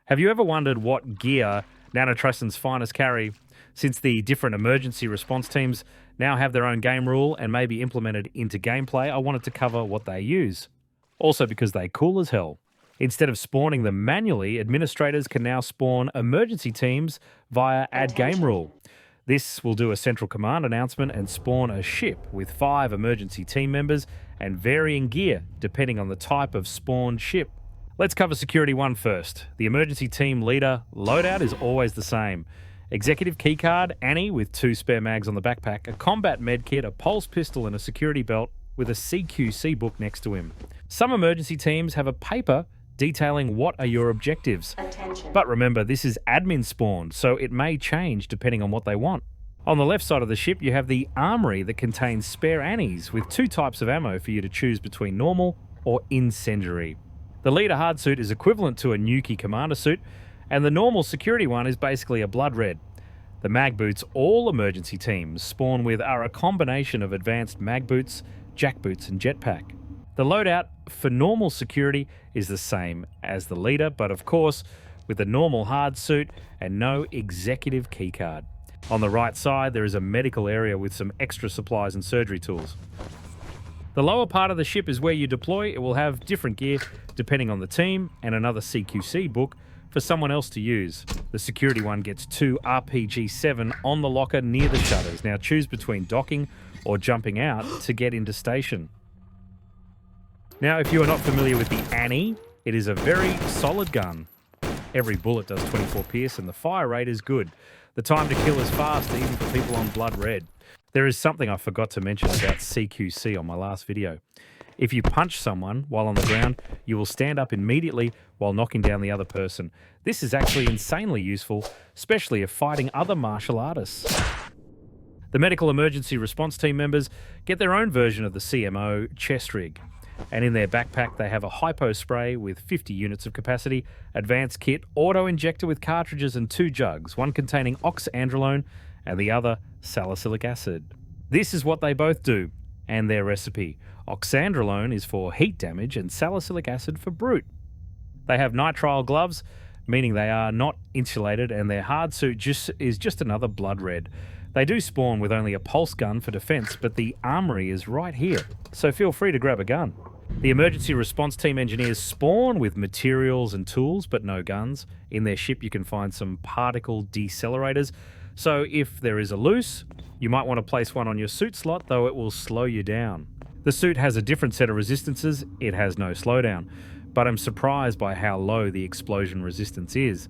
Have you ever wondered what gear Nanotreson's finest carry? Since the different emergency response teams now have their own game rule and may be implemented into gameplay, I wanted to cover what they use. Also because they're cool as hell. Instead of spawning them manually, administrators can now spawn emergency teams via Add Game Rule. This will do a central command announcement and spawn a ship with 5 emergency team members and varying gear depending on the type of spawned ship. Let's cover Security 1 first. The emergency team leader loadout is always the same. Executive keycard, Annie with 2 spare mags on the backpack, a combat medkit, a pulse pistol and a security belt with a CQC book next to him. Some emergency teams have a paper detailing what are your objectives. Attention. But remember, this is admin spawn, so it may change depending on what they want. On the left side of the ship, you have the armory that contains spare Annies with 2 types of ammo for you to choose between normal or incendiary. The leader hard suit is equivalent to a Nuki commander suit, and the normal security one is basically a blood red. The mag boots all emergency teams spawn with are a combination of advanced mag boots, jack boots and jetpack. The loadout for normal security is the same as the leader, but of course with a normal hard suit and no executive keycard. On the right side there is a medical area with some extra supplies and surgery tools. The lower part of the ship is where you deploy. It will have different gear depending on the team and another CQC book for someone else to use. The security one gets 2 RPG-7 on the locker near the shutters. Now choose between docking or jumping out to get into station. Now, if you are not familiar with the Annie, it is a very solid gun. Every bullet does 24 pierce and the fire rate is good. The time to kill is fast, even for people on blood red. There is something I forgot to mention about CQC on my last video. If you punch someone while on the ground, you will stand up immediately while knocking down the other person. This is actually insanely useful, especially if fighting other martial artists. The medical emergency response team members get their own version of the CMO chest rig. And in their backpack, they have a hypo spray with 50 units of capacity, advanced kit, auto injector with cartridges and 2 jugs, one containing oxandrolone and the other salicylic acid. This is what they both do, and their recipe. Oxandrolone is for heat damage and salicylic acid for brute. They have nitrile gloves, meaning they are not insulated, and their hard suit is just another blood red. They do spawn with only a pulse gun for defense, but the armory is right here, so feel free to grab a gun. The emergency response team engineers spawn with materials and tools, but no guns. In their ship you can find some particle decelerators, so if there is a loose, you might want to place one on your suit slot, though it will slow you down. The suit has a different set of resistances, it has no slowdown, but I'm surprised by how low the explosion resistance is.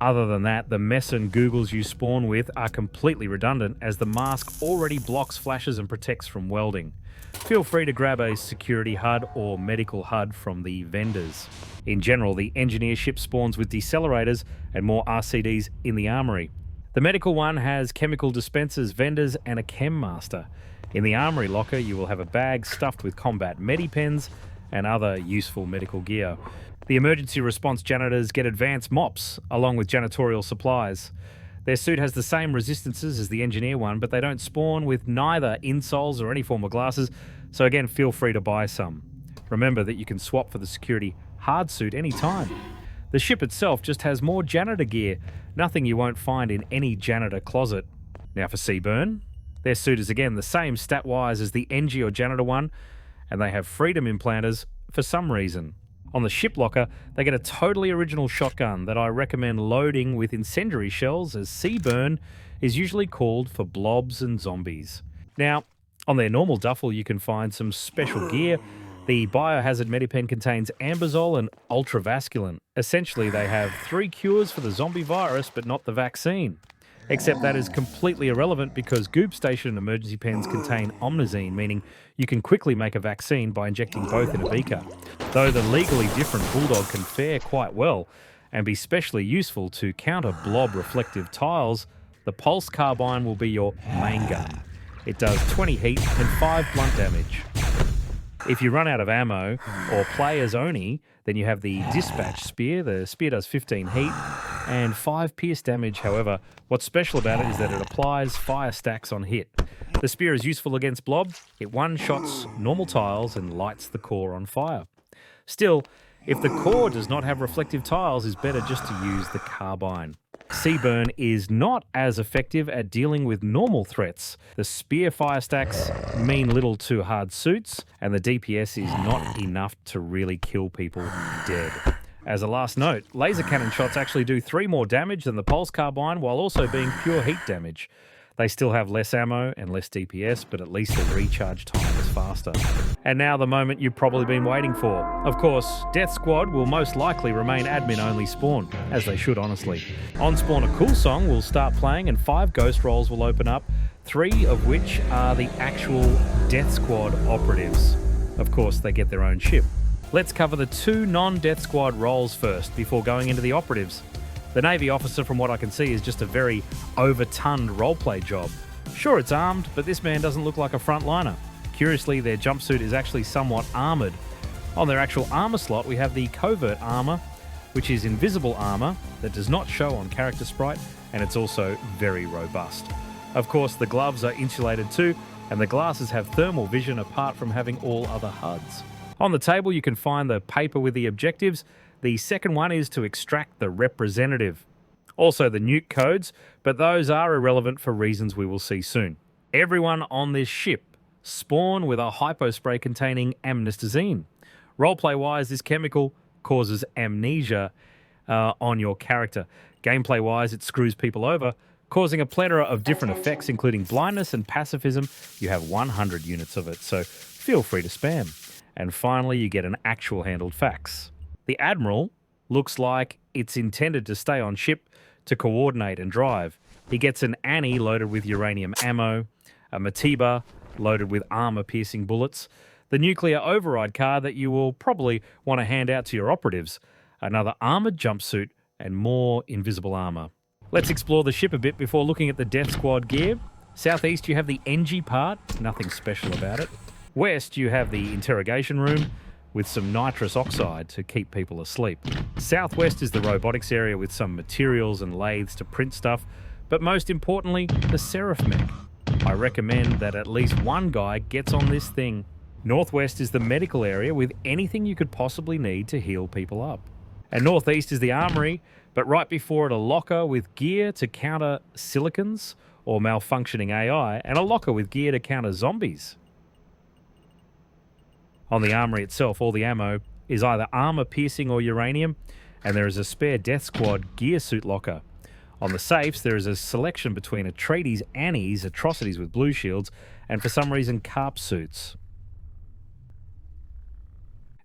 Other than that, the mess and googles you spawn with are completely redundant as the mask already blocks flashes and protects from welding. Feel free to grab a security HUD or medical HUD from the vendors. In general, the engineer ship spawns with decelerators and more RCDs in the armory. The medical one has chemical dispensers, vendors and a chem master. In the armory locker, you will have a bag stuffed with combat medipens and other useful medical gear. The emergency response janitors get advanced mops, along with janitorial supplies. Their suit has the same resistances as the engineer one, but they don't spawn with neither insoles or any form of glasses, so again, feel free to buy some. Remember that you can swap for the security hard suit anytime. The ship itself just has more janitor gear, nothing you won't find in any janitor closet. Now for CBURN, their suit is again the same stat-wise as the Engie or janitor one, and they have freedom implanters for some reason. On the ship locker, they get a totally original shotgun that I recommend loading with incendiary shells, as CBURN is usually called for blobs and zombies. Now, on their normal duffel, you can find some special gear. The biohazard medipen contains ambazole and ultravasculant. Essentially, they have 3 cures for the zombie virus, but not the vaccine. Except that is completely irrelevant because Goobstation emergency pens contain omnazine, meaning you can quickly make a vaccine by injecting both in a beaker. Though the legally different Bulldog can fare quite well and be specially useful to counter blob reflective tiles, the Pulse Carbine will be your main gun. It does 20 heat and 5 blunt damage. If you run out of ammo or players only, then you have the Dispatch Spear. The spear does 15 heat and 5 pierce damage. However, what's special about it is that it applies fire stacks on hit. The spear is useful against blob. It one-shots normal tiles and lights the core on fire. Still, If the core does not have reflective tiles, it's better just to use the carbine. CBURN is not as effective at dealing with normal threats. The spear fire stacks mean little to hard suits, and the DPS is not enough to really kill people dead. As a last note, laser cannon shots actually do 3 more damage than the pulse carbine while also being pure heat damage. They still have less ammo and less DPS, but at least the recharge time is faster. And now the moment you've probably been waiting for. Of course, Deathsquad will most likely remain admin-only spawn, as they should honestly. On spawn, a cool song will start playing and 5 ghost roles will open up, 3 of which are the actual Deathsquad operatives. Of course, they get their own ship. Let's cover the 2 non-Deathsquad roles first before going into the operatives. The Navy officer, from what I can see, is just a very overtonned roleplay job. Sure, it's armed, but this man doesn't look like a frontliner. Curiously, their jumpsuit is actually somewhat armoured. On their actual armour slot, we have the covert armour, which is invisible armour that does not show on character sprite, and it's also very robust. Of course, the gloves are insulated too, and the glasses have thermal vision apart from having all other HUDs. On the table, you can find the paper with the objectives. The second one is to extract the representative. Also the nuke codes, but those are irrelevant for reasons we will see soon. Everyone on this ship spawn with a hypospray containing amnestazine. Roleplay-wise, this chemical causes amnesia on your character. Gameplay-wise, it screws people over, causing a plethora of different effects, including blindness and pacifism. You have 100 units of it, so feel free to spam. And finally, you get an actual handled fax. The Admiral looks like it's intended to stay on ship to coordinate and drive. He gets an Annie loaded with uranium ammo, a Matiba loaded with armor-piercing bullets, the nuclear override car that you will probably want to hand out to your operatives, another armoured jumpsuit, and more invisible armour. Let's explore the ship a bit before looking at the Deathsquad gear. Southeast, you have the Engie part, nothing special about it. West, you have the interrogation room, with some nitrous oxide to keep people asleep. Southwest is the robotics area with some materials and lathes to print stuff, but most importantly, the Seraph mech. I recommend that at least one guy gets on this thing. Northwest is the medical area with anything you could possibly need to heal people up. And Northeast is the armory, but right before it a locker with gear to counter silicons or malfunctioning AI, and a locker with gear to counter zombies. On the armory itself, all the ammo is either armor-piercing or uranium, and there is a spare Deathsquad gear suit locker. On the safes, there is a selection between Atreides Annie's atrocities with blue shields, and for some reason, carp suits.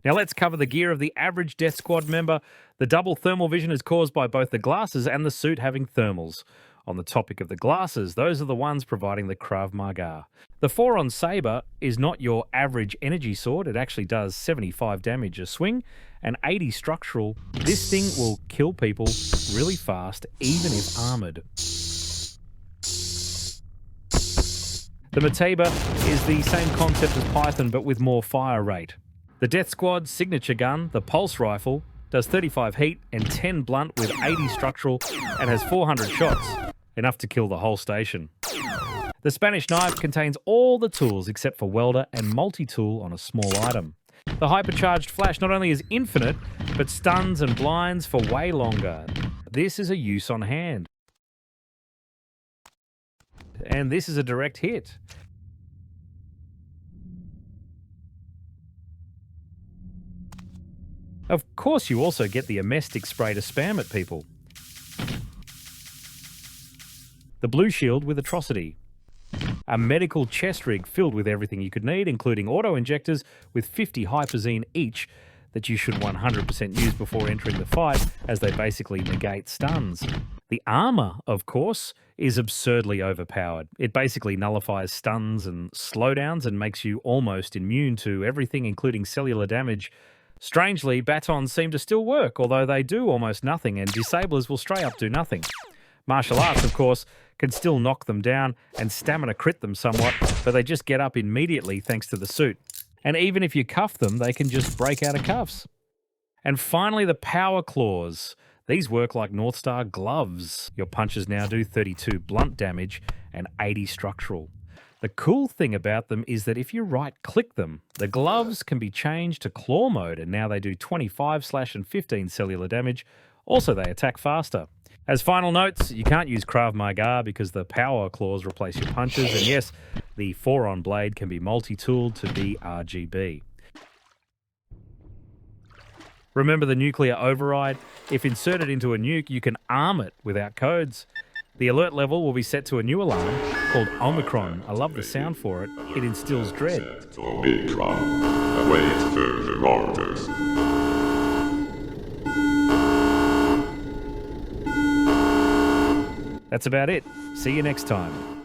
Now let's cover the gear of the average Deathsquad member. The double thermal vision is caused by both the glasses and the suit having thermals. On the topic of the glasses, those are the ones providing the Krav Maga. The 4-on Saber is not your average energy sword. It actually does 75 damage a swing and 80 structural. This thing will kill people really fast, even if armoured. The Mateba is the same concept as Python, but with more fire rate. The Deathsquad's signature gun, the Pulse Rifle, does 35 heat and 10 blunt with 80 structural and has 400 shots, enough to kill the whole station. The Spanish knife contains all the tools except for welder and multi-tool on a small item. The hypercharged flash not only is infinite, but stuns and blinds for way longer. This is a use on hand. And this is a direct hit. Of course, you also get the Amestic spray to spam at people. The Blue Shield with Atrocity. A medical chest rig filled with everything you could need, including auto-injectors with 50 hyperzine each that you should 100% use before entering the fight, as they basically negate stuns. The armor, of course, is absurdly overpowered. It basically nullifies stuns and slowdowns and makes you almost immune to everything, including cellular damage. Strangely, batons seem to still work, although they do almost nothing, and disablers will straight up do nothing. Martial arts, of course, can still knock them down and stamina crit them somewhat, but they just get up immediately thanks to the suit. And even if you cuff them, they can just break out of cuffs. And finally, the power claws. These work like North Star gloves. Your punches now do 32 blunt damage and 80 structural. The cool thing about them is that if you right-click them, the gloves can be changed to claw mode, and now they do 25 slash and 15 cellular damage. Also, they attack faster. As final notes, you can't use Krav Maga because the power claws replace your punches, and yes, the 4-on blade can be multi-tooled to be RGB. Remember the nuclear override? If inserted into a nuke, you can arm it without codes. The alert level will be set to a new alarm called Omicron. I love the sound for it. It instills dread. Omicron. Await further orders. That's about it. See you next time.